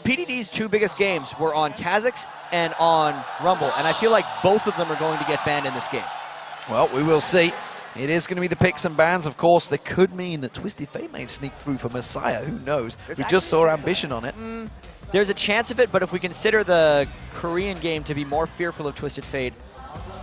PDD's two biggest games were on Kha'Zix and on Rumble, and I feel like both of them are going to get banned in this game. Well, we will see. It is going to be the picks and bans, of course. That could mean that Twisted Fate may sneak through for Messiah. Who knows? We just saw Ambition on it. There's a chance of it, but if we consider the Korean game to be more fearful of Twisted Fate,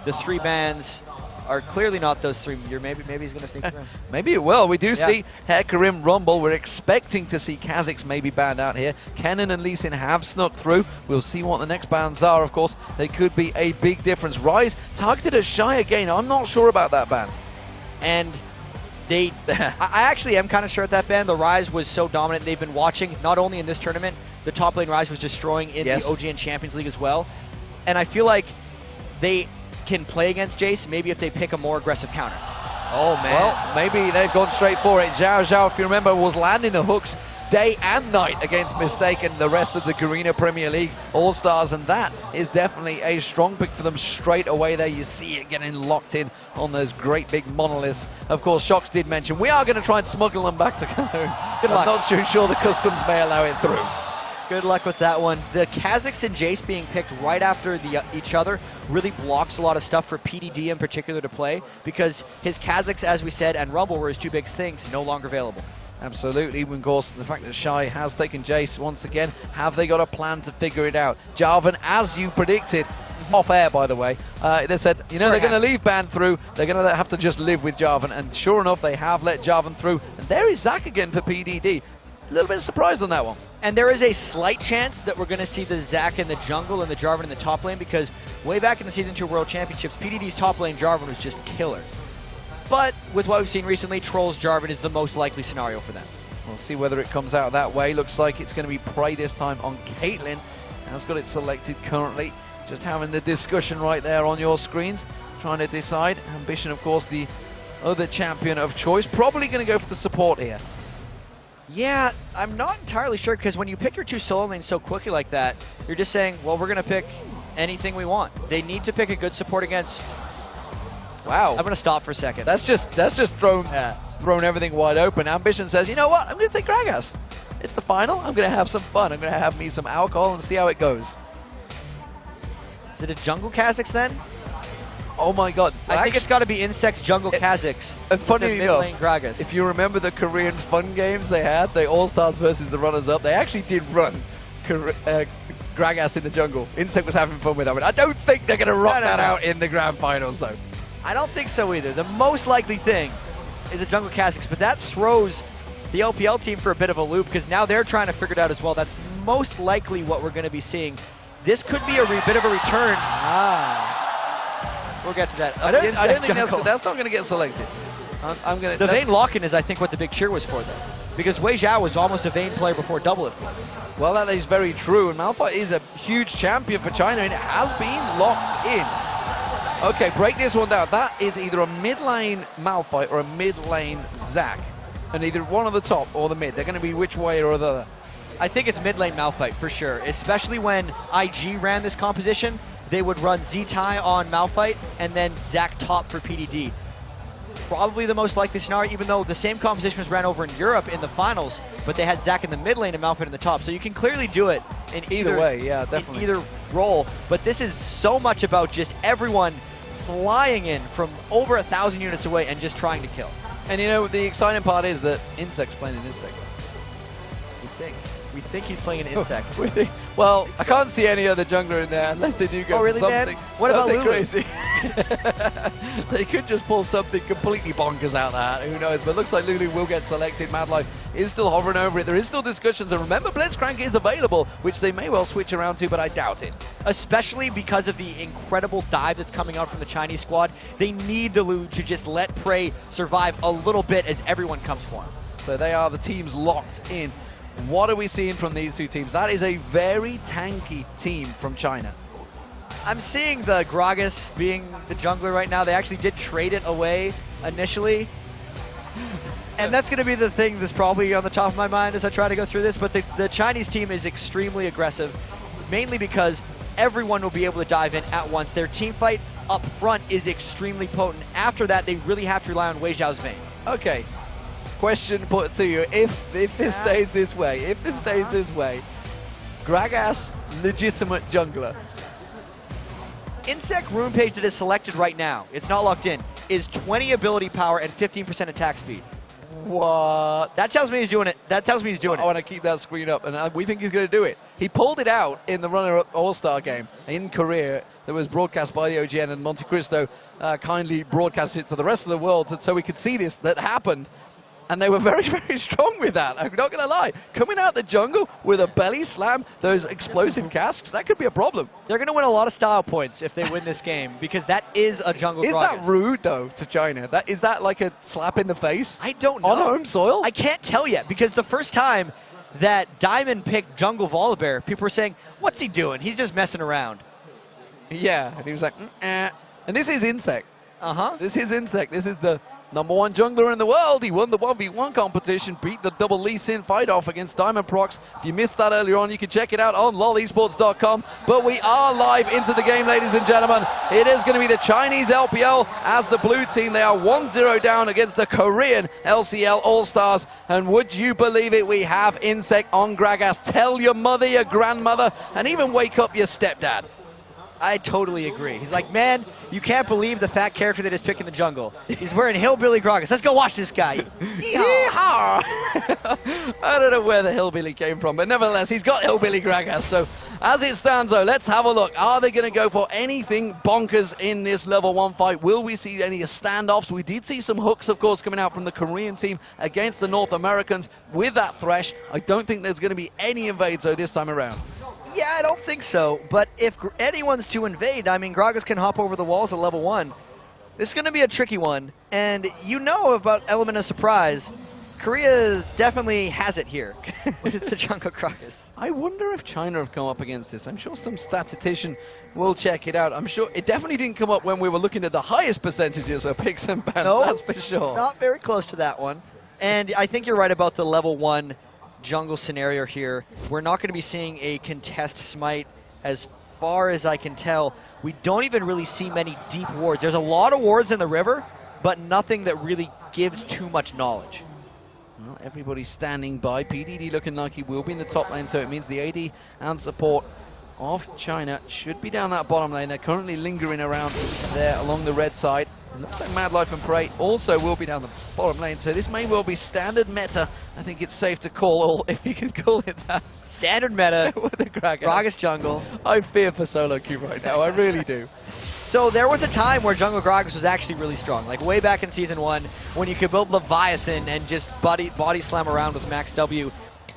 the 3 bans are clearly not those 3. Maybe he's going to sneak through. Maybe it will. We do see Hecarim Rumble. We're expecting to see Kha'Zix maybe banned out here. Kennen and Lee Sin have snuck through. We'll see what the next bans are. Of course, they could be a big difference. Rise targeted at Shy again. I'm not sure about that ban. And I actually am kind of sure at that ban. The Rise was so dominant. They've been watching, not only in this tournament, the top lane Rise was destroying in the OGN Champions League as well. And I feel like they can play against Jace, maybe if they pick a more aggressive counter. Oh, man. Well, maybe they've gone straight for it. Zhao Zhao, if you remember, was landing the hooks day and night against Mistake and the rest of the Garena Premier League All-Stars, and that is definitely a strong pick for them straight away there. You see it getting locked in on those great big monoliths. Of course, Shocks did mention, we are going to try and smuggle them back to Cologne. I'm not too sure the customs may allow it through. Good luck with that one. The Kha'Zix and Jace being picked right after each other really blocks a lot of stuff for PDD in particular to play, because his Kha'Zix, as we said, and Rumble were his 2 biggest things, no longer available. Absolutely. Of course, the fact that Shy has taken Jace once again, have they got a plan to figure it out? Jarvan, as you predicted, off air by the way, they said, you know, they're going to leave Ban through, they're going to have to just live with Jarvan, and sure enough, they have let Jarvan through, and there is Zac again for PDD. A little bit of surprise on that one. And there is a slight chance that we're going to see the Zac in the jungle and the Jarvan in the top lane, because way back in the Season 2 World Championships, PDD's top lane Jarvan was just killer. But with what we've seen recently, Trolls Jarvan is the most likely scenario for them. We'll see whether it comes out that way. Looks like it's going to be Prey this time on Caitlyn. Has got it selected currently. Just having the discussion right there on your screens. Trying to decide. Ambition, of course, the other champion of choice. Probably going to go for the support here. Yeah, I'm not entirely sure, because when you pick your 2 solo lanes so quickly like that, you're just saying, well, we're going to pick anything we want. They need to pick a good support against... Wow. I'm going to stop for a second. That's just thrown everything wide open. Ambition says, you know what? I'm going to take Gragas. It's the final. I'm going to have some fun. I'm going to have me some alcohol and see how it goes. Is it a jungle Kha'Zix then? Oh my god. I think it's got to be Insect's jungle Kha'Zix. And funny enough, Gragas. if you remember the Korean fun games they had, the All-Stars versus the runners-up, they actually did run Gragas in the jungle. Insect was having fun with that one. I don't think they're going to rock that out in the grand finals, though. I don't think so either. The most likely thing is a jungle Kha'Zix, but that throws the LPL team for a bit of a loop, because now they're trying to figure it out as well. That's most likely what we're going to be seeing. This could be a bit of a return. We'll get to that. I don't think that's not going to get selected. The Vayne lock-in is, I think, what the big cheer was for, though. Because Wei Zhao was almost a Vayne player before Doublelift was. Well, that is very true, and Malphite is a huge champion for China, and it has been locked in. Okay, break this one down. That is either a mid lane Malphite or a mid lane Zac. And either one of the top or the mid. They're going to be which way or the other. I think it's mid lane Malphite for sure, especially when IG ran this composition. They would run Z-Tai on Malphite and then Zac top for PDD. Probably the most likely scenario, even though the same composition was ran over in Europe in the finals, but they had Zac in the mid lane and Malphite in the top. So you can clearly do it in either way, yeah, definitely. In either role. But this is so much about just everyone flying in from over 1,000 units away and just trying to kill. And you know, the exciting part is that Insect's playing an Insect. We think he's playing an Insect. Well, I can't see any other jungler in there unless they do go for something, what about Lulu? Crazy. They could just pull something completely bonkers out of that. Who knows? But it looks like Lulu will get selected. Madlife is still hovering over it. There is still discussions. And remember, Blitzcrank is available, which they may well switch around to, but I doubt it. Especially because of the incredible dive that's coming out from the Chinese squad. They need the Lulu to just let Prey survive a little bit as everyone comes for him. So they are the teams locked in. What are we seeing from these two teams? That is a very tanky team from China. I'm seeing the Gragas being the jungler right now. They actually did trade it away initially. And that's going to be the thing that's probably on the top of my mind as I try to go through this. But the Chinese team is extremely aggressive, mainly because everyone will be able to dive in at once. Their team fight up front is extremely potent. After that, they really have to rely on Wei Zhao's Vayne. Okay. Question put to you: If this stays this way, Gragas, legitimate jungler. Insect rune page that is selected right now, it's not locked in, is 20 ability power and 15% attack speed. What? That tells me he's doing it. That tells me he's doing I it. want to keep that screen up, and we think he's going to do it. He pulled it out in the runner-up All-Star game in Korea that was broadcast by the OGN, and Monte Cristo kindly broadcasted it to the rest of the world so we could see this that happened. And they were very, very strong with that. I'm not going to lie. Coming out the jungle with a belly slam, those explosive casks, that could be a problem. They're going to win a lot of style points if they win this game, because that is a jungle Is Gragas. that rude, though, to China? Is that like a slap in the face? I don't know. On home soil? I can't tell yet, because the first time that Diamond picked jungle Volibear, people were saying, what's he doing? He's just messing around. Yeah, and he was like, And this is Insect. Uh-huh. This is Insect. This is the #1 jungler in the world. He won the 1v1 competition, beat the double Lee Sin fight-off against Diamond Prox. If you missed that earlier on, you can check it out on lolesports.com. But we are live into the game, ladies and gentlemen. It is going to be the Chinese LPL as the blue team. They are 1-0 down against the Korean LCL All-Stars. And would you believe it, we have Insect on Gragas. Tell your mother, your grandmother, and even wake up your stepdad. I totally agree. He's like, man, you can't believe the fat character that is picking the jungle. He's wearing Hillbilly Gragas. Let's go watch this guy. Yeehaw! I don't know where the Hillbilly came from, but nevertheless, he's got Hillbilly Gragas. So as it stands, though, let's have a look. Are they going to go for anything bonkers in this level 1 fight? Will we see any standoffs? We did see some hooks, of course, coming out from the Korean team against the North Americans with that Thresh. I don't think there's going to be any invades, though, this time around. Yeah, I don't think so. But if anyone's to invade, I mean, Gragas can hop over the walls at level 1. This is going to be a tricky one. And you know about element of surprise. Korea definitely has it here with the jungle Gragas. I wonder if China have come up against this. I'm sure some statistician will check it out. I'm sure it definitely didn't come up when we were looking at the highest percentages of picks and bans, No, that's for sure. Not very close to that one. And I think you're right about the level 1 jungle scenario here. We're not going to be seeing a contest smite as far as I can tell. We don't even really see many deep wards. There's a lot of wards in the river, but nothing that really gives too much knowledge. Well, everybody's standing by. PDD looking like he will be in the top lane, so it means the AD and support of China should be down that bottom lane. They're currently lingering around there along the red side. It looks like Mad Life and Prey also will be down the bottom lane, so this may well be standard meta. I think it's safe to call, if you can call it that. Standard meta with the Gragas jungle. I fear for solo queue right now, I really do. So there was a time where jungle Gragas was actually really strong, like way back in Season 1, when you could build Leviathan and just body slam around with Max W.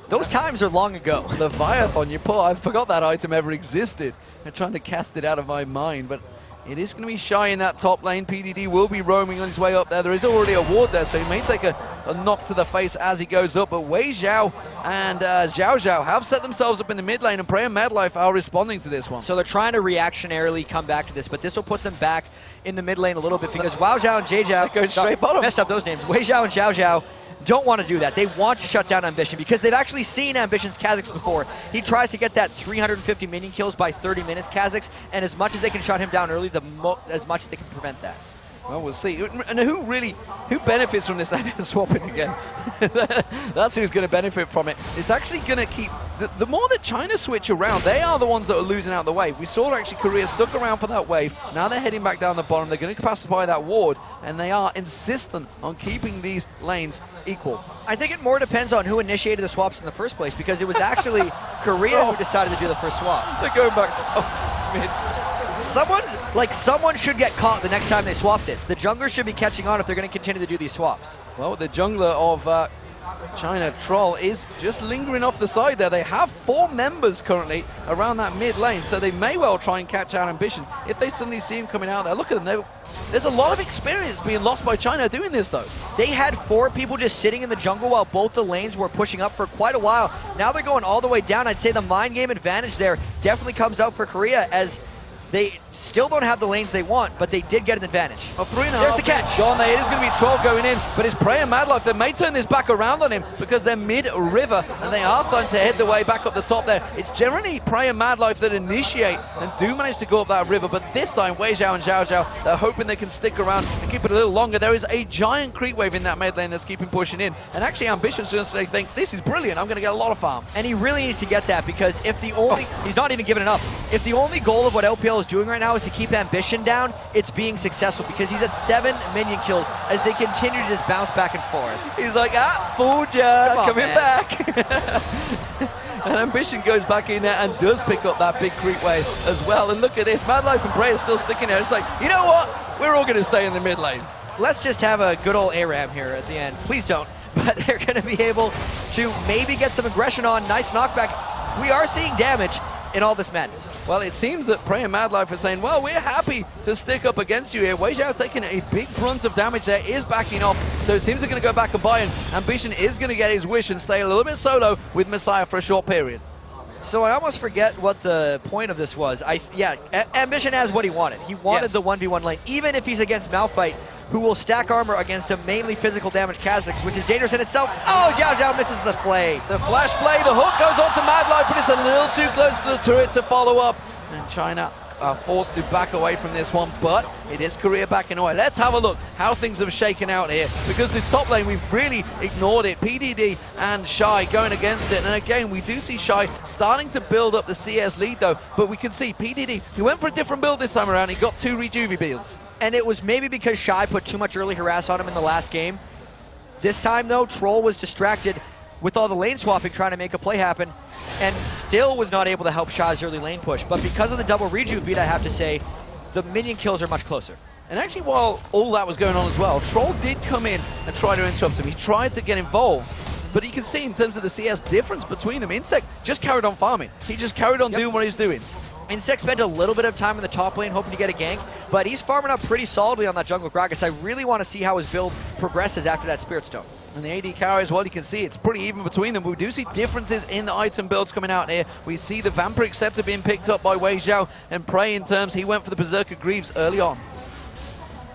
Those times are long ago. Leviathan, I forgot that item ever existed. I'm trying to cast it out of my mind, but it is going to be shy in that top lane. PDD will be roaming on his way up there. There is already a ward there, so he may take a knock to the face as he goes up. But Wei Xiao and Zhao Zhao have set themselves up in the mid lane, and Prey and Mad Life are responding to this one. So they're trying to reactionarily come back to this, but this will put them back in the mid lane a little bit, because Wao Zhao and Jay Zhao going straight bottom. Messed up those names. Wei Zhao and Zhao Zhao don't want to do that. They want to shut down Ambition, because they've actually seen Ambition's Kha'Zix before. He tries to get that 350 minion kills by 30 minutes, Kha'Zix, and as much as they can shut him down early, as much as they can prevent that. Well, we'll see. And who benefits from this idea of swapping again? That's who's going to benefit from it. It's actually going to keep... The more that China switch around, they are the ones that are losing out the wave. We saw actually Korea stuck around for that wave. Now they're heading back down the bottom. They're going to pacify that ward, and they are insistent on keeping these lanes equal. I think it more depends on who initiated the swaps in the first place, because it was actually Korea who decided to do the first swap. They're going back to mid. Someone should get caught the next time they swap this. The junglers should be catching on if they're going to continue to do these swaps. Well, the jungler of China, Troll, is just lingering off the side there. They have 4 members currently around that mid lane, so they may well try and catch out Ambition if they suddenly see him coming out there. Look at them. There's a lot of experience being lost by China doing this, though. They had 4 people just sitting in the jungle while both the lanes were pushing up for quite a while. Now they're going all the way down. I'd say the mind game advantage there definitely comes out for Korea, as they still don't have the lanes they want, but they did get an advantage. Well, 3.5 There's the catch. gone there. It is going to be Troll going in, but it's Prey and Madlife. They may turn this back around on him because they're mid-river, and they are starting to head the way back up the top there. It's generally Prey and Madlife that initiate and do manage to go up that river, but this time, Wei Zhao and Zhao Zhao, they're hoping they can stick around and keep it a little longer. There is a giant creep wave in that mid lane that's keeping pushing in, and actually Ambition's just they think, this is brilliant, I'm going to get a lot of farm. And he really needs to get that, because if the only, he's not even giving it up. If the only goal of what LPL is doing right now is to keep Ambition down, it's being successful, because he's at 7 minion kills as they continue to just bounce back and forth. He's like, fooled ya, coming man. back. And Ambition goes back in there and does pick up that big creep wave as well. And look at this, Madlife and Prey are still sticking there. It's like, you know what? We're all going to stay in the mid lane. Let's just have a good old ARAM here at the end. Please don't. But they're going to be able to maybe get some aggression on. Nice knockback. We are seeing damage in all this madness. Well, it seems that Prey and Madlife are saying, well, we're happy to stick up against you here. Wei Zhao taking a big brunt of damage there, is backing off, so it seems they're going to go back and buy in. Ambition is going to get his wish and stay a little bit solo with Messiah for a short period. So I almost forget what the point of this was. Ambition has what he wanted. He wanted the 1v1 lane, even if he's against Malphite, who will stack armor against a mainly physical damage Kha'Zix, which is dangerous in itself. Oh, Zhao Zhao misses the play. The flash play, the hook goes on to Madlife, but it's a little too close to the turret to follow up. And China are forced to back away from this one, but it is Korea backing away. Let's have a look how things have shaken out here, because this top lane, we've really ignored it. PDD and Shy going against it, and again, we do see Shy starting to build up the CS lead though, but we can see PDD, he went for a different build this time around. He got 2 Rejuvie builds. And it was maybe because Shy put too much early harass on him in the last game. This time though, Troll was distracted with all the lane swapping, trying to make a play happen, and still was not able to help Shy's early lane push. But because of the double rejuve beat, I have to say, the minion kills are much closer. And actually, while all that was going on as well, Troll did come in and try to interrupt him. He tried to get involved, but you can see in terms of the CS difference between them, Insect just carried on farming. He just carried on doing what he's doing. Insect spent a little bit of time in the top lane hoping to get a gank, but he's farming up pretty solidly on that jungle Gragas. I really want to see how his build progresses after that Spirit Stone. And the AD carry as well, you can see it's pretty even between them. We do see differences in the item builds coming out here. We see the Vampiric Scepter being picked up by Wei Zhao, and Prey in terms, he went for the Berserker Greaves early on.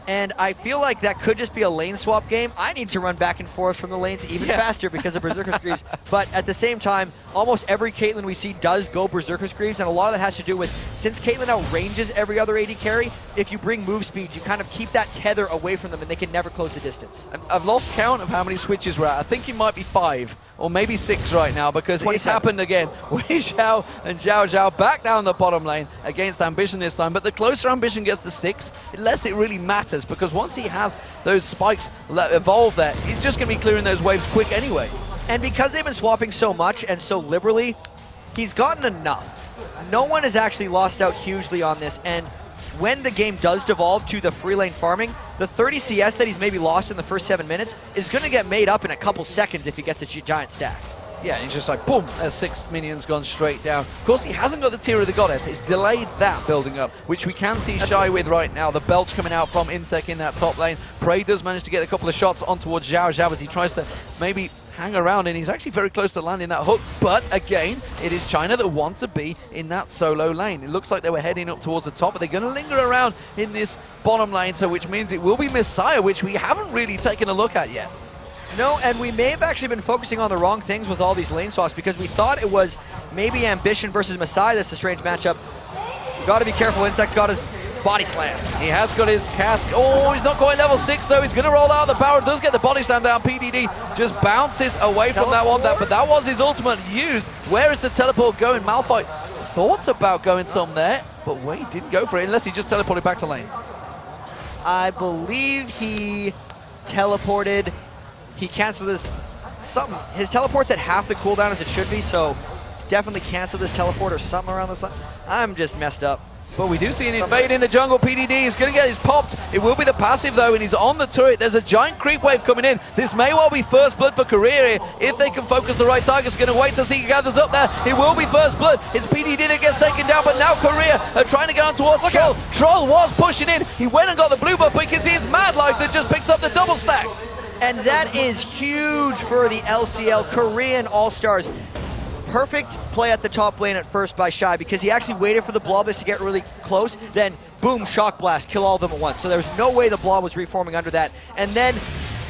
And I feel like that could just be a lane swap game. I need to run back and forth from the lanes even faster because of Berserker's Greaves. But at the same time, almost every Caitlyn we see does go Berserker's Greaves, and a lot of that has to do with, since Caitlyn outranges every other AD carry, if you bring move speed, you kind of keep that tether away from them and they can never close the distance. I've lost count of how many switches we're at. I think it might be 5. Or maybe 6 right now, because 27. it's happened again. Wei Zhao and Zhao Zhao back down the bottom lane against Ambition this time, but the closer Ambition gets to 6, the less it really matters, because once he has those spikes evolve there, he's just going to be clearing those waves quick anyway. And because they've been swapping so much and so liberally, he's gotten enough. No one has actually lost out hugely on this, and when the game does devolve to the free lane farming, the 30 CS that he's maybe lost in the first 7 minutes is going to get made up in a couple seconds if he gets a giant stack. Yeah, he's just like, boom, there's 6 minions gone straight down. Of course, he hasn't got the Tear of the Goddess. It's delayed that building up, which we can see Shy with right now. The belch coming out from Insect in that top lane. Prey does manage to get a couple of shots on towards Zhao Zhao as he tries to maybe hang around, and he's actually very close to landing that hook. But again, it is China that want to be in that solo lane. It looks like they were heading up towards the top, but they're going to linger around in this bottom lane, so which means it will be Messiah, which we haven't really taken a look at yet. No, and we may have actually been focusing on the wrong things with all these lane swaps, because we thought it was maybe Ambition versus Messiah that's the strange matchup. You got to be careful. Insect's got his body slam. He has got his cask. Oh, he's not quite level 6, so he's going to roll out. The power does get the body slam down. PDD just bounces away from that one, but that was his ultimate used. Where is the teleport going? Malphite thought about going some there, but Wei didn't go for it, unless he just teleported back to lane. I believe he teleported. He canceled his something. His teleport's at half the cooldown as it should be, so definitely cancel this teleport or something around this line. I'm just messed up. But we do see an invade in the jungle. PDD is going to get his popped. It will be the passive though, and he's on the turret. There's a giant creep wave coming in. This may well be first blood for Korea here. If they can focus the right targets, going to wait to see he gathers up there. It will be first blood. It's PDD that gets taken down, but now Korea are trying to get on towards Troll. Troll was pushing in. He went and got the blue buff, but you can see it's Madlife that just picked up the double stack. And that is huge for the LCL Korean All-Stars. perfect play at the top lane at first by Shy, because he actually waited for the Blobus to get really close, then boom, Shock Blast, kill all of them at once. So there was no way the Blob was reforming under that. And then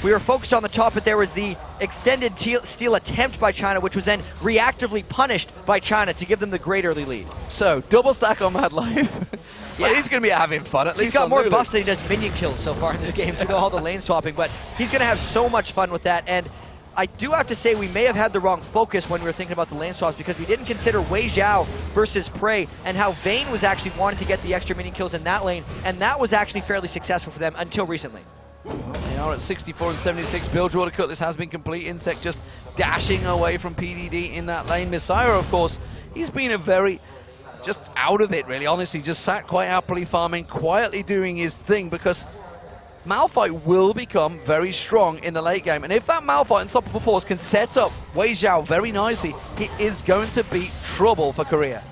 we were focused on the top, but there was the extended steal attempt by China, which was then reactively punished by China to give them the great early lead. So, double stack on Mad Life. Yeah, he's going to be having fun, at least. He's got more Lulu. buffs than he does minion kills so far in this game due to all the lane swapping, but he's going to have so much fun with that. And I do have to say we may have had the wrong focus when we were thinking about the lane swaps, because we didn't consider Wei Zhao versus Prey and how Vayne was actually wanting to get the extra minion kills in that lane, and that was actually fairly successful for them until recently. They are at 64 and 76. Bilgewater Cutlass has been complete. Insect just dashing away from PDD in that lane. Messiah, of course, he's been a very just out of it, really. Honestly, just sat quite happily farming, quietly doing his thing, because Malphite will become very strong in the late game. And if that Malphite Unstoppable Force can set up Wei Zhao very nicely, he is going to be trouble for Korea.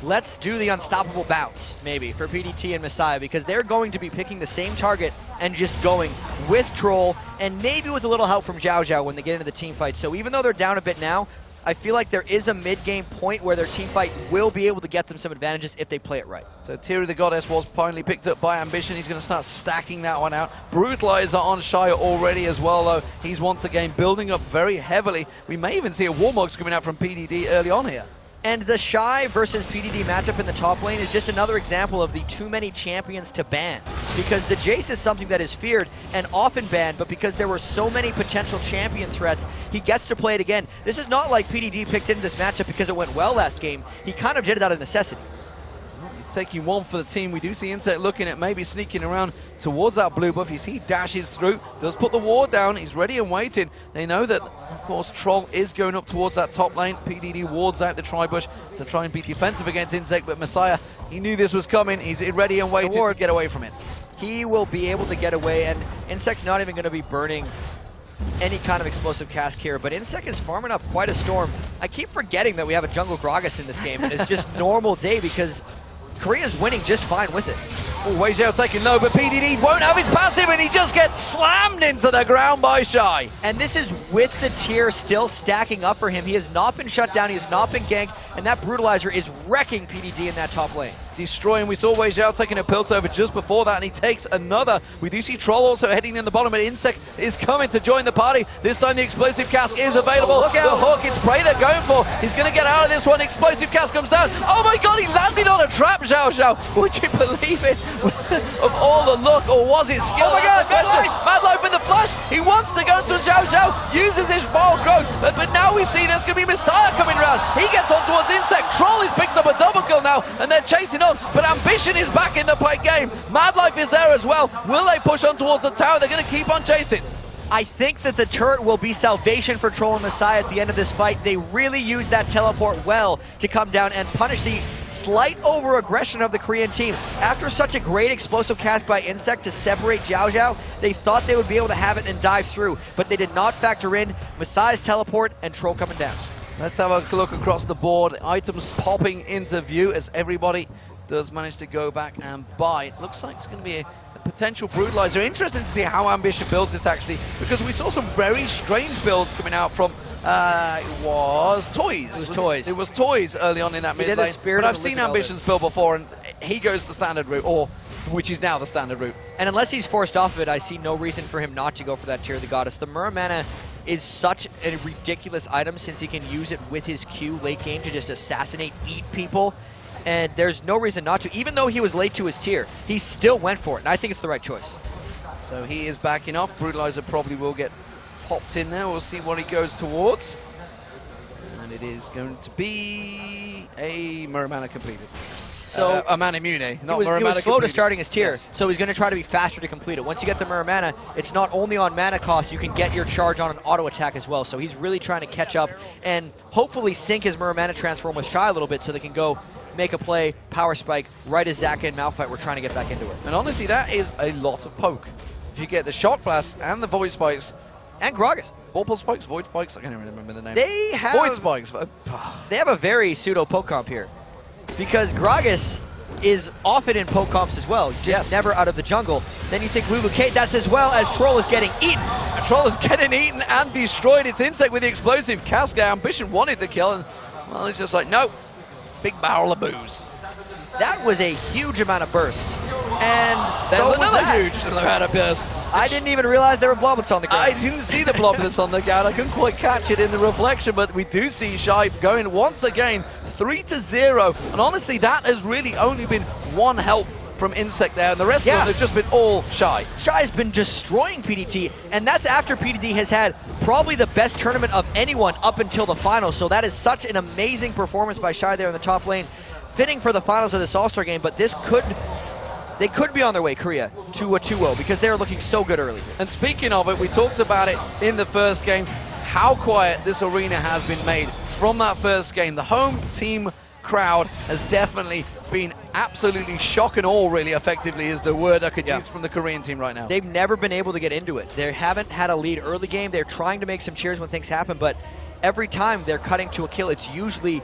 Let's do the unstoppable bounce, maybe, for PDT and Messiah, because they're going to be picking the same target and just going with Troll, and maybe with a little help from Zhao Zhao when they get into the team fight. So even though they're down a bit now, I feel like there is a mid-game point where their team fight will be able to get them some advantages if they play it right. So Tear of the Goddess was finally picked up by Ambition. He's going to start stacking that one out. Brutalizer on Shy already as well, though. He's once again building up very heavily. We may even see a Warmogs coming out from PDD early on here. And the Shy versus PDD matchup in the top lane is just another example of the too many champions to ban. Because the Jace is something that is feared and often banned, but because there were so many potential champion threats, he gets to play it again. This is not like PDD picked into this matchup because it went well last game. He kind of did it out of necessity. Taking one for the team. We do see Insect looking at maybe sneaking around towards that blue buff. He dashes through, does put the ward down. He's ready and waiting. They know that, of course, Troll is going up towards that top lane. PDD wards out the Tribush to try and be defensive against Insect, but Messiah, he knew this was coming. He's ready and waiting to get away from it. He will be able to get away, and Insect's not even going to be burning any kind of explosive cask here, but Insect is farming up quite a storm. I keep forgetting that we have a jungle Gragas in this game, and it's just normal day because Korea's winning just fine with it. Oh, Wei Zhao taking low, but PDD won't have his passive, and he just gets slammed into the ground by Shy. And this is with the tier still stacking up for him. He has not been shut down, he has not been ganked, and that Brutalizer is wrecking PDD in that top lane. Destroying. We saw Wei Zhao taking a pilt over just before that, and he takes another. We do see Troll also heading in the bottom, but Insect is coming to join the party. This time the explosive cask is available. Oh, look out. The hook, it's Prey they're going for. He's going to get out of this one. Explosive cask comes down. Oh my god, he landed on a trap, Zhao Zhao. Would you believe it? Of all the luck, or was it skill? Oh my god, Mad Life with the flash. He wants to go into Zhao Zhao, uses his wild growth, but now we see there's going to be Messiah coming around. He gets on towards Insect. Troll has picked up a double kill now, and they're chasing on, but Ambition is back in the play game. Mad Life is there as well. Will they push on towards the tower? They're going to keep on chasing. I think that the turret will be salvation for Troll and Messiah at the end of this fight. They really used that teleport well to come down and punish the slight over-aggression of the Korean team. After such a great explosive cast by Insect to separate Zhao Zhao, they thought they would be able to have it and dive through, but they did not factor in Messiah's teleport and Troll coming down. Let's have a look across the board. Items popping into view as everybody does manage to go back and buy. It looks like it's going to be a potential Brutalizer. Interesting to see how Ambition builds this, actually, because we saw some very strange builds coming out from it was Toys. It was Toys early on in that mid lane. But I've seen Ambition's build before, and he goes the standard route, or which is now the standard route. And unless he's forced off of it, I see no reason for him not to go for that Tear of the Goddess. The Muramana is such a ridiculous item since he can use it with his Q late game to just assassinate, eat people. And there's no reason not to. Even though he was late to his tier, he still went for it, and I think it's the right choice. So he is backing off. Brutalizer probably will get popped in there. We'll see what he goes towards. And it is going to be a Muramana completed. So a Mana Mune, not Muramana. He was slow to starting his tier, yes. So he's going to try to be faster to complete it. Once you get the Muramana, it's not only on mana cost, you can get your charge on an auto attack as well. So he's really trying to catch up and hopefully sync his Muramana transform with Shy a little bit so they can go make a play, power spike, right as Zaka and Malphite were trying to get back into it. And honestly, that is a lot of poke. If you get the Shock Blast and the Void Spikes. And Gragas. Vorpal Spikes? Void Spikes? I can't even remember the name. They have Void Spikes. They have a very pseudo poke comp here. Because Gragas is often in poke comps as well, just never out of the jungle. Then you think Lulu Kate, that's as well as Troll is getting eaten. And Troll is getting eaten and destroyed. It's Insect with the explosive cast. Ambition wanted the kill, and Well, it's just like, nope, big barrel of booze. That was a huge amount of burst. And There's so another was huge amount of burst. I didn't even realize there were bloblets on the ground. I didn't see the bloblets on the ground. I couldn't quite catch it in the reflection, but we do see Shy going once again 3-0. And honestly, that has really only been one help from Insect there, and the rest of them have just been all Shy. Shy's been destroying PDT, and that's after PDT has had probably the best tournament of anyone up until the finals. So that is such an amazing performance by Shy there in the top lane, fitting for the finals of this All-Star game, but they could be on their way, Korea, to a 2-0 because they're looking so good early. And speaking of it, we talked about it in the first game, how quiet this arena has been made from that first game. The home team crowd has definitely been absolutely shock and awe, really, effectively, is the word I could use from the Korean team right now. They've never been able to get into it. They haven't had a lead early game. They're trying to make some cheers when things happen, but every time they're cutting to a kill, it's usually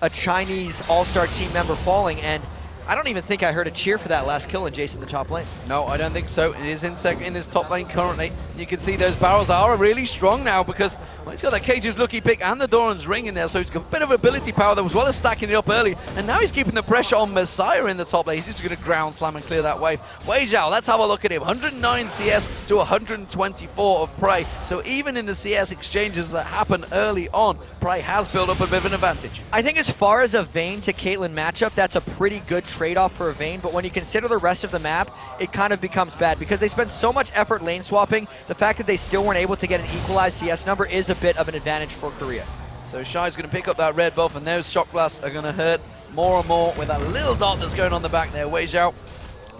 a Chinese All-Star team member falling, and I don't even think I heard a cheer for that last kill in Jason the top lane. No, I don't think so. It is Insect in this top lane currently. You can see those barrels are really strong now because he's got that Cage's Lucky Pick and the Doran's Ring in there, so he's got a bit of ability power as well as stacking it up early. And now he's keeping the pressure on Messiah in the top lane. He's just going to ground slam and clear that wave. Wei Zhao, let's have a look at him. 109 CS to 124 of Prey. So even in the CS exchanges that happen early on, Prey has built up a bit of an advantage. I think as far as a Vayne to Caitlyn matchup, that's a pretty good trade-off for a Vayne, but when you consider the rest of the map, it kind of becomes bad because they spend so much effort lane swapping. The fact that they still weren't able to get an equalized CS number is a bit of an advantage for Korea. So Shy's going to pick up that red buff, and those shock blasts are going to hurt more and more with that little dot that's going on the back there. Wei Zhao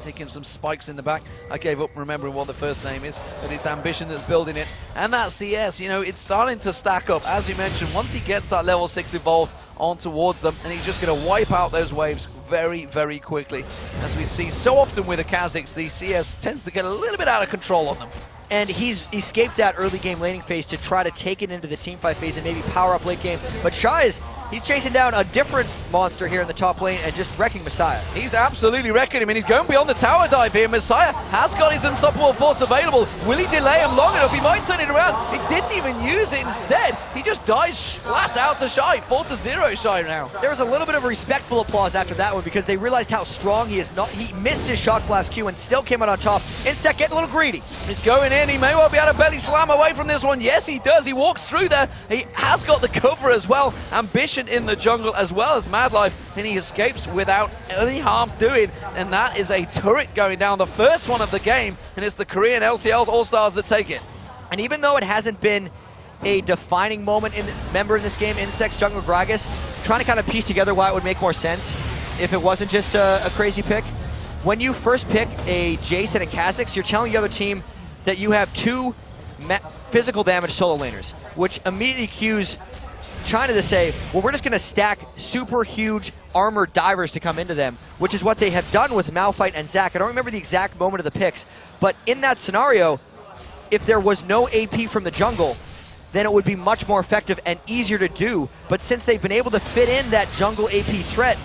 taking some spikes in the back. I gave up remembering what the first name is, but it's Ambition that's building it. And that CS, you know, it's starting to stack up. As you mentioned, once he gets that level 6 evolve on towards them, and he's just going to wipe out those waves very, very quickly. As we see so often with the Kazakhs, the CS tends to get a little bit out of control on them. And he's escaped that early game laning phase to try to take it into the team fight phase and maybe power up late game. But Shy he's chasing down a different monster here in the top lane and just wrecking Messiah. He's absolutely wrecking him, and he's going beyond the tower dive here. Messiah has got his unstoppable force available. Will he delay him long enough? He might turn it around. He didn't even use it instead. He just dies flat out to Shy. 4-0 Shy now. There was a little bit of respectful applause after that one because they realized how strong he is. He missed his shock blast Q and still came out on top. Insect getting a little greedy. He's going in. He may well be able to belly slam away from this one. Yes, he does. He walks through there. He has got the cover as well. Ambition in the jungle as well as Mad Life, and he escapes without any harm doing, and that is a turret going down, the first one of the game, and it's the Korean LCL's All-Stars that take it. And even though it hasn't been a defining moment in in this game, Insect's jungle Gragas, trying to kind of piece together why it would make more sense if it wasn't just a crazy pick. When you first pick a Jason and Kazakhs, you're telling the other team that you have two physical damage solo laners, which immediately cues China to say, well, we're just going to stack super huge armored divers to come into them, which is what they have done with Malphite and Zac. I don't remember the exact moment of the picks, but in that scenario, if there was no AP from the jungle, then it would be much more effective and easier to do. But since they've been able to fit in that jungle AP threat,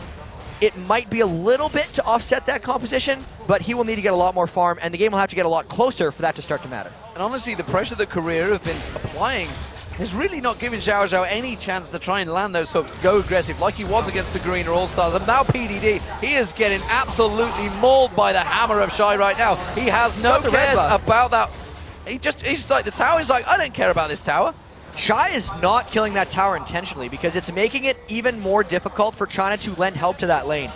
it might be a little bit to offset that composition, but he will need to get a lot more farm, and the game will have to get a lot closer for that to start to matter. And honestly, the pressure that Korea have been applying has really not given Zhao Zhao any chance to try and land those hooks, go aggressive like he was against the Green All-Stars. And now PDD, he is getting absolutely mauled by the hammer of Shy right now. He has no cares about that. He's like, the tower is like, I don't care about this tower. Shy is not killing that tower intentionally because it's making it even more difficult for China to lend help to that lane.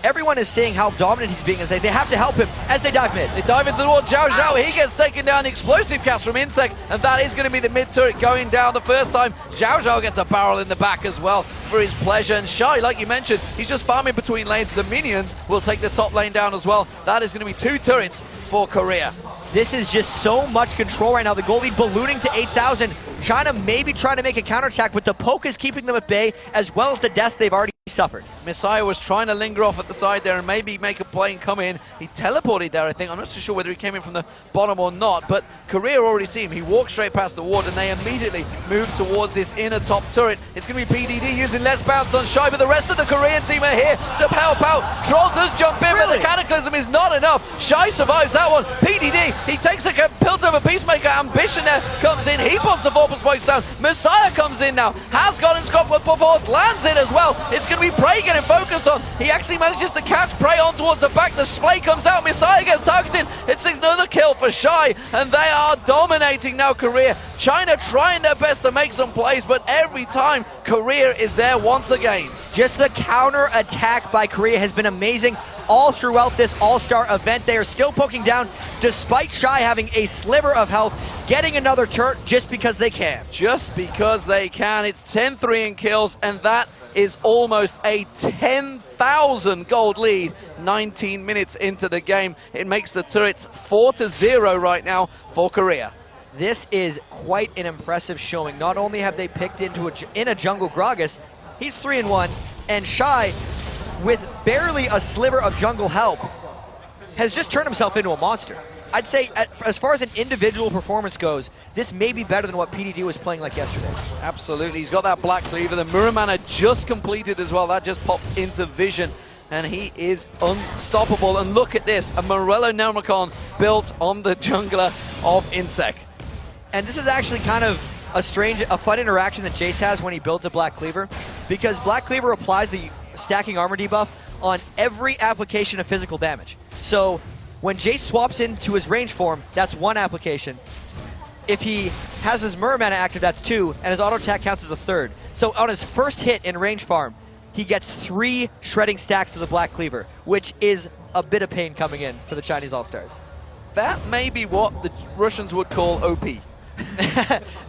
Everyone is seeing how dominant he's being as they have to help him as they dive mid. They dive in towards Zhao Zhao. He gets taken down, the explosive cast from Insect, and that is going to be the mid turret going down the first time. Zhao Zhao gets a barrel in the back as well for his pleasure. And Shy, like you mentioned, he's just farming between lanes. The minions will take the top lane down as well. That is going to be 2 turrets for Korea. This is just so much control right now. The goal lead ballooning to 8,000. China may be trying to make a counterattack, but the poke is keeping them at bay, as well as the deaths they've already suffered. Messiah was trying to linger off at the side there and maybe make a play and come in. He teleported there, I think. I'm not so sure whether he came in from the bottom or not, but Korea already see him. He walked straight past the ward and they immediately moved towards this inner top turret. It's going to be PDD using Let's Bounce on Shy, but the rest of the Korean team are here to help out. Troll does jump in, but the Cataclysm is not enough. Shy survives that one. PDD, he takes a tilt over Peacemaker. Ambition there comes in. He puts the 4 spikes down. Messiah comes in now. Has gotten Scott with force, lands it as well. It's going to be Prey getting focused on. He actually manages to catch Prey on towards the back. The display comes out. Messiah gets targeted. It's another kill for Shy, and they are dominating now Korea. China trying their best to make some plays, but every time Korea is there once again. Just the counter attack by Korea has been amazing all throughout this All-Star event. They are still poking down despite Shy having a sliver of health, getting another turret just because they can. Just because they can. It's 10-3 in kills, and that is almost a 10,000 gold lead 19 minutes into the game. It makes the turrets 4-0 right now for Korea. This is quite an impressive showing. Not only have they picked in a jungle Gragas, he's 3-1, and Shy, with barely a sliver of jungle help, has just turned himself into a monster. I'd say, as far as an individual performance goes, this may be better than what PDD was playing like yesterday. Absolutely. He's got that Black Cleaver. The Mirror Mana just completed as well. That just popped into vision, and he is unstoppable. And look at this, a Morello Necromon built on the jungler of Insec. And this is actually kind of a fun interaction that Jace has when he builds a Black Cleaver, because Black Cleaver applies the stacking armor debuff on every application of physical damage. So when Jace swaps into his range form, that's 1 application. If he has his Mirror Mana active, that's 2, and his auto attack counts as a 3rd. So on his first hit in range farm, he gets 3 shredding stacks of the Black Cleaver, which is a bit of pain coming in for the Chinese All-Stars. That may be what the Russians would call OP.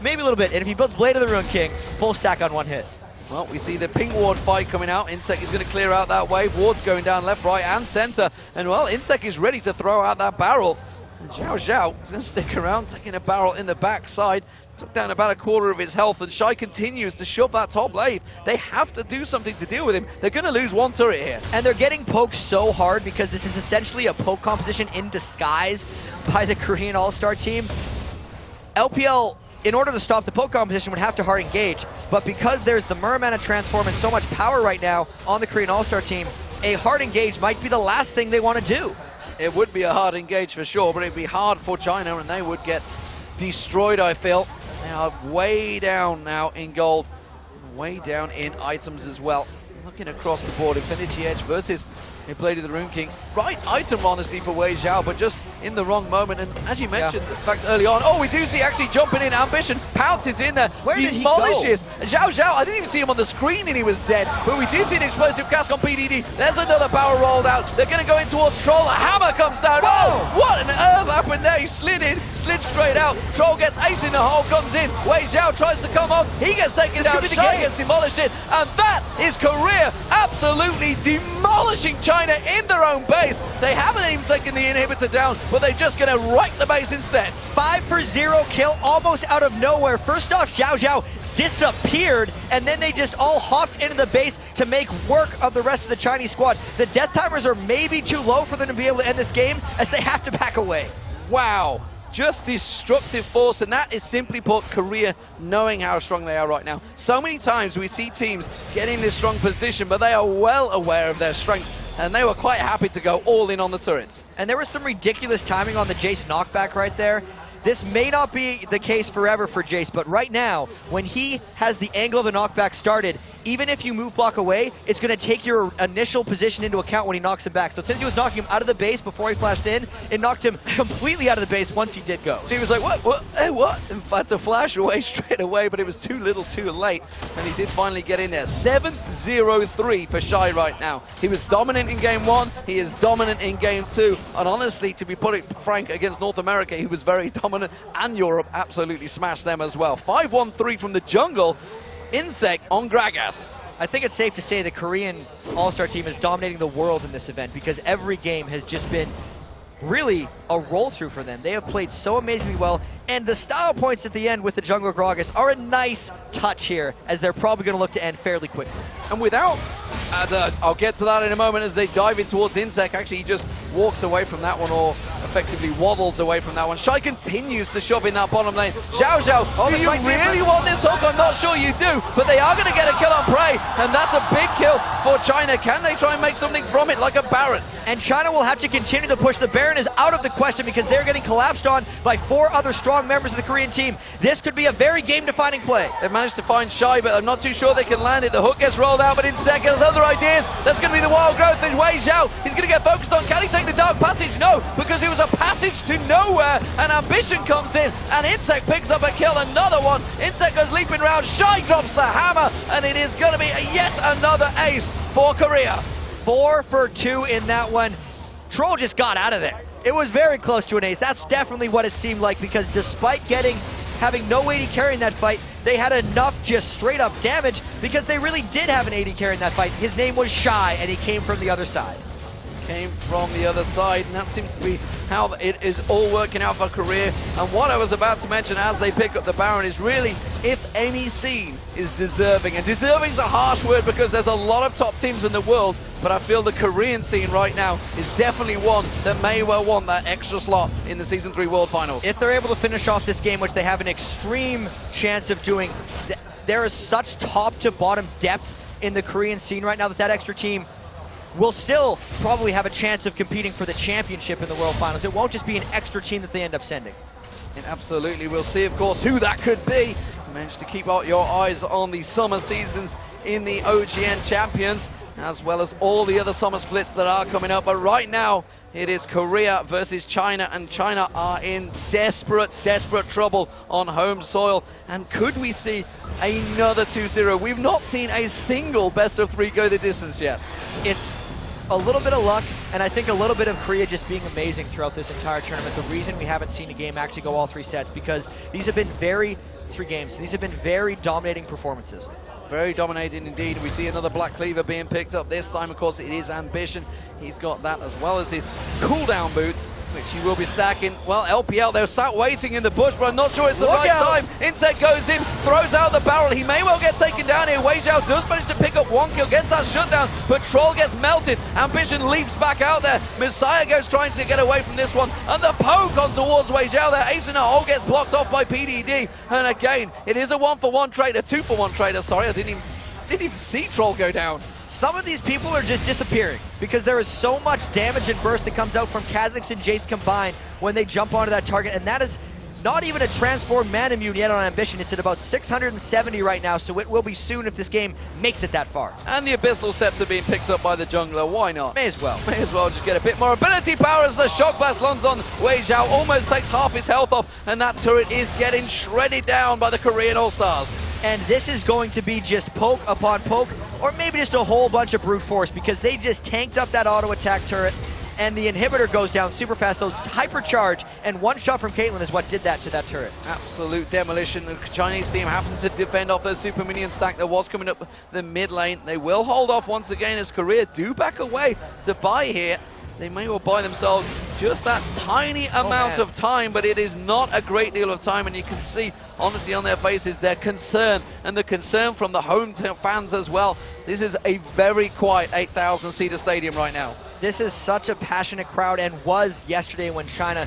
Maybe a little bit, and if he builds Blade of the Ruin King, full stack on 1 hit. Well, we see the pink ward fight coming out. Insec is going to clear out that wave. Ward's going down left, right, and center. And, well, Insec is ready to throw out that barrel. And Zhao Zhao is going to stick around, taking a barrel in the backside. Took down about a quarter of his health, and Shy continues to shove that top lane. They have to do something to deal with him. They're going to lose 1 turret here. And they're getting poked so hard because this is essentially a poke composition in disguise by the Korean All-Star team. LPL, in order to stop the poke competition, would have to hard engage, but because there's the Mirror Mana transform and so much power right now on the Korean All-Star team, a hard engage might be the last thing they want to do. It would be a hard engage for sure, but it'd be hard for China, and they would get destroyed, I feel. They are way down now in gold, way down in items as well. Looking across the board, Infinity Edge versus Blade of the Rune King. Right item, honestly, for Wei Zhao, but just in the wrong moment. And as you mentioned, in fact, early on, oh, we do see actually jumping in. Ambition pounces in there, where did he go? Demolishes. Zhao Zhao, I didn't even see him on the screen and he was dead, but we do see an explosive cast on PDD. There's another power rolled out. They're going to go in towards Troll. A hammer comes down. Whoa! Oh, what on earth happened there? He slid in, slid straight out. Troll gets ace in the hole, comes in. Wei Zhao tries to come off. He gets taken down. Shy gets demolished. And that is Korea absolutely demolishing China in their own base. They haven't even taken the inhibitor down, but they're just going to right the base instead. 5-for-0 kill almost out of nowhere. First off, Zhao Zhao disappeared, and then they just all hopped into the base to make work of the rest of the Chinese squad. The death timers are maybe too low for them to be able to end this game, as they have to back away. Wow. Just destructive force, and that is simply put Korea knowing how strong they are right now. So many times we see teams get in this strong position, but they are well aware of their strength, and they were quite happy to go all in on the turrets. And there was some ridiculous timing on the Jace knockback right there. This may not be the case forever for Jace, but right now, when he has the angle of the knockback started, even if you move block away, it's going to take your initial position into account when he knocks him back. So since he was knocking him out of the base before he flashed in, it knocked him completely out of the base once he did go. So he was like, what, hey, what? In fact, to flash away straight away, but it was too little too late, and he did finally get in there. 7-0-3 for Shy right now. He was dominant in game 1, he is dominant in game 2, and honestly, to be putting frank, against North America, he was very dominant, and Europe absolutely smashed them as well. 5-1-3 from the jungle. Insec on Gragas. I think it's safe to say the Korean All-Star team is dominating the world in this event, because every game has just been really a roll-through for them. They have played so amazingly well, and the style points at the end with the jungle Gragas are a nice touch here, as they're probably going to look to end fairly quickly. And without And I'll get to that in a moment as they dive in towards Insec. Actually, he just walks away from that one, or effectively waddles away from that one. Shy continues to shove in that bottom lane. Xiao Xiao, do you really want this hook? I'm not sure you do, but they are going to get a kill on Prey, and that's a big kill for China. Can they try and make something from it, like a Baron? And China will have to continue to push. The Baron is out of the question because they're getting collapsed on by 4 other strong members of the Korean team. This could be a very game-defining play. They've managed to find Shy, but I'm not too sure they can land it. The hook gets rolled out, but in seconds, other ideas. That's going to be the wild growth. There's Wei Zhao. He's going to get focused on. Can he take the dark passage? No, because it was a passage to nowhere, and Ambition comes in, and Insec picks up a kill. Another one. Insec goes leaping round. Shy drops the hammer, and it is going to be yet another ace for Korea. 4 for 2 in that one. Troll just got out of there. It was very close to an ace. That's definitely what it seemed like, because despite having no AD carry in that fight, they had enough just straight up damage because they really did have an AD carry in that fight. His name was Shy, and he came from the other side. Came from the other side, and that seems to be how it is all working out for Korea. And what I was about to mention as they pick up the Baron is really, if any scene is deserving, and deserving is a harsh word because there's a lot of top teams in the world, but I feel the Korean scene right now is definitely one that may well want that extra slot in the Season 3 World Finals. If they're able to finish off this game, which they have an extreme chance of doing, there is such top to bottom depth in the Korean scene right now that extra team will still probably have a chance of competing for the championship in the World Finals. It won't just be an extra team that they end up sending. And absolutely, we'll see, of course, who that could be. Managed to keep out your eyes on the summer seasons in the OGN champions, as well as all the other summer splits that are coming up. But right now, it is Korea versus China, and China are in desperate, desperate trouble on home soil. And could we see another 2-0? We've not seen a single best-of-3 go the distance yet. It's a little bit of luck, and I think a little bit of Korea just being amazing throughout this entire tournament. The reason we haven't seen a game actually go all 3 sets, because these have been 3 games. These have been very dominating performances. Very dominating indeed. We see another Black Cleaver being picked up. This time, of course, it is Ambition. He's got that as well as his cooldown boots, which he will be stacking. Well, LPL, they're sat waiting in the bush, but I'm not sure it's the right time. Insec goes in, throws out the barrel. He may well get taken down here. Wei Zhao does manage to pick up 1 kill, gets that shutdown, but Troll gets melted. Ambition leaps back out there. Messiah goes trying to get away from this one, and the poke on towards Wei Zhao there. Ace in a hole gets blocked off by PDD, and again, it is a 1-for-1 trade, a 2-for-1 trader. Sorry, I didn't even see Troll go down. Some of these people are just disappearing because there is so much damage and burst that comes out from Kha'Zix and Jace combined when they jump onto that target, and that is not even a transformed man immune yet on Ambition. It's at about 670 right now, so it will be soon if this game makes it that far. And the Abyssal Scepter being picked up by the jungler, why not? May as well. May as well just get a bit more ability power as the Shock Blast lands on Wei Zhao, almost takes half his health off, and that turret is getting shredded down by the Korean All-Stars. And this is going to be just poke upon poke, or maybe just a whole bunch of brute force, because they just tanked up that auto attack turret, and the inhibitor goes down super fast. Those hypercharge, and 1 shot from Caitlyn is what did that to that turret. Absolute demolition. The Chinese team having to defend off their super minion stack that was coming up the mid lane. They will hold off once again as Korea do back away to buy here. They may well buy themselves just that tiny amount of time, but it is not a great deal of time, and you can see, honestly, on their faces, their concern, and the concern from the home fans as well. This is a very quiet 8,000-seater stadium right now. This is such a passionate crowd, and was yesterday when China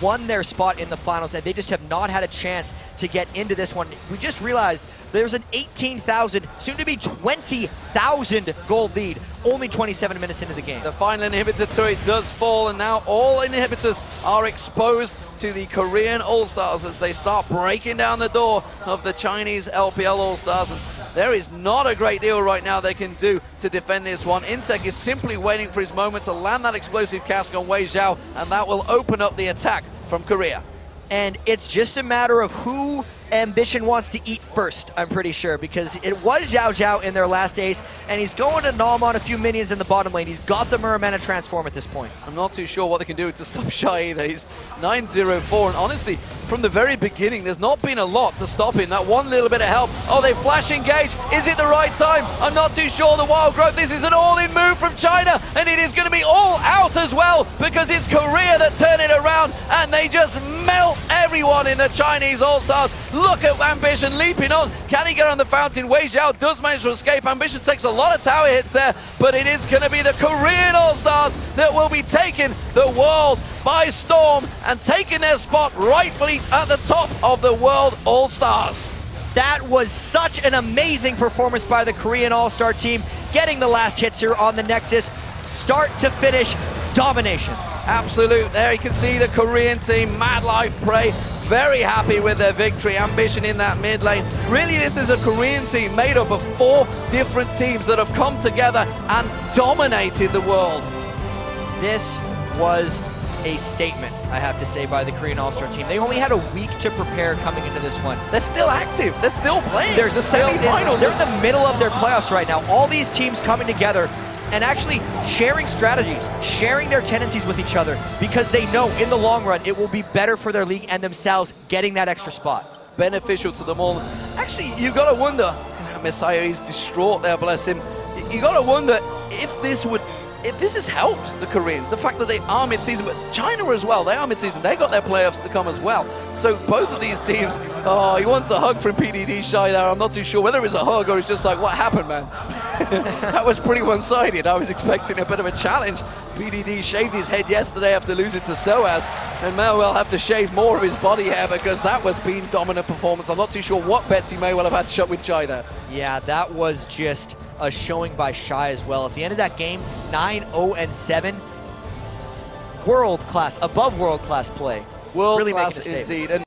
won their spot in the finals, and they just have not had a chance to get into this one. We just realized there's an 18,000, soon to be 20,000 gold lead, only 27 minutes into the game. The final inhibitor turret does fall, and now all inhibitors are exposed to the Korean All-Stars as they start breaking down the door of the Chinese LPL All-Stars. And there is not a great deal right now they can do to defend this one. Insec is simply waiting for his moment to land that explosive cask on Wei Zhao, and that will open up the attack from Korea. And it's just a matter of who Ambition wants to eat first, I'm pretty sure, because it was Xiao Zhao in their last ace, and he's going to nom on a few minions in the bottom lane. He's got the Muramana transform at this point. I'm not too sure what they can do to stop Shy either. He's 9-0-4, and honestly, from the very beginning, there's not been a lot to stop him. That one little bit of help. Oh, they flash engage. Is it the right time? I'm not too sure. The wild growth. This is an all-in move from China, and it is going to be all out as well, because it's Korea that turn it around, and they just melt everyone in the Chinese All-Stars. Look at Ambition leaping on. Can he get on the fountain? Wei Zhao does manage to escape. Ambition takes a lot of tower hits there, but it is going to be the Korean All-Stars that will be taking the world by storm and taking their spot rightfully at the top of the World All-Stars. That was such an amazing performance by the Korean All-Star team, getting the last hits here on the Nexus. Start to finish, domination. Absolute. There you can see the Korean team, Mad Life Prey, very happy with their victory. Ambition in that mid lane. Really, this is a Korean team made up of 4 different teams that have come together and dominated the world. This was a statement, I have to say, by the Korean All-Star team. They only had a week to prepare coming into this one. They're still active. They're still playing. They're the still semi-finals. They're in the middle of their playoffs right now. All these teams coming together and actually sharing strategies, sharing their tendencies with each other, because they know in the long run it will be better for their league and themselves getting that extra spot. Beneficial to them all. Actually, you got to wonder, Messiah is distraught there, bless him. You got to wonder if this has helped the Koreans, the fact that they are mid-season, but China as well, they are mid-season, they got their playoffs to come as well. So both of these teams, oh, he wants a hug from PDD Shy there. I'm not too sure whether it's a hug or it's just like, what happened, man? That was pretty one-sided. I was expecting a bit of a challenge. PDD shaved his head yesterday after losing to SOAS, and may well have to shave more of his body hair because that was being dominant performance. I'm not too sure what bets he may well have had shot with Shy there. Yeah, that was just a showing by Shy as well. At the end of that game, 9-0-7, world class, above world class play. World really class making a statement. indeed. And